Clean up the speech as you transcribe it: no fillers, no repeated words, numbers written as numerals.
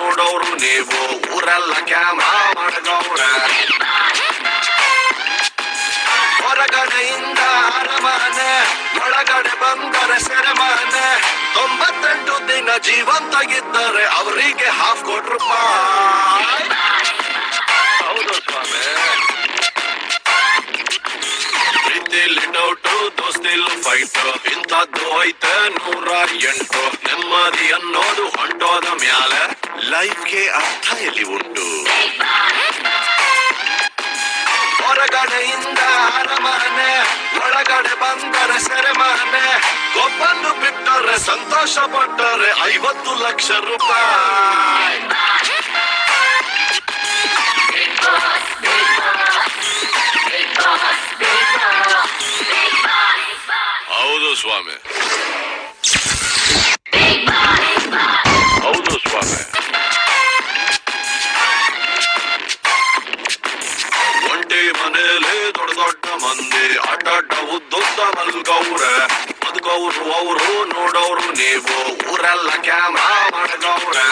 ನೋಡೋರು ನೀವು ಊರೆಲ್ಲ ಕ್ಯಾಮ್ರಾ ಮಾಡಗೌರ ಹೊರಗಡೆಯಿಂದ ಅರಮನೆ ಒಳಗಡೆ ಬಂದರೆ ಸೆರೆಮನೆ 98 ದಿನ ಜೀವಂತಾಗಿದ್ದರೆ ಅವರಿಗೆ ₹50,000 ಹೌದು ಸ್ವಾಮಿ ಪ್ರೀತಿಲಿ ಡೌಟು ದೋಸ್ತಿಲ್ ಫೈಟ್ ಇಂಥದ್ದು ಐತೆ 108 ನೆಮ್ಮದಿ ಅನ್ನೋದು ಹೊಂಟೋದ ಮ್ಯಾಲೆ ಲೈಫ್ಗೆ ಅರ್ಥ ಎಲ್ಲಿ ಉಂಟು ಹೊರಗಡೆಯಿಂದ ಅರಮನೆ ಒಳಗಡೆ ಬಂದರೆ ಸೆರೆಮನೆ ಒಬ್ಬನ್ನು ಬಿಟ್ಟರೆ ಸಂತೋಷ ಪಟ್ಟರೆ ₹50,00,000 ಹೌದು ಸ್ವಾಮಿ ಹೌದು ಸ್ವಾಮಿ ಒಂಟಿ ಮನೇಲಿ ದೊಡ್ಡ ದೊಡ್ಡ ಮಂದಿ ಅಡ್ಡ ಉದ್ದುದ್ದ ಮಲ್ಗೌರೆ ಬದುಕವ್ರು ಅವರು ನೋಡೋರು ನೀವು ಊರೆಲ್ಲ ಕ್ಯಾಮ್ರಾ ಮಾಡಗೌರೆ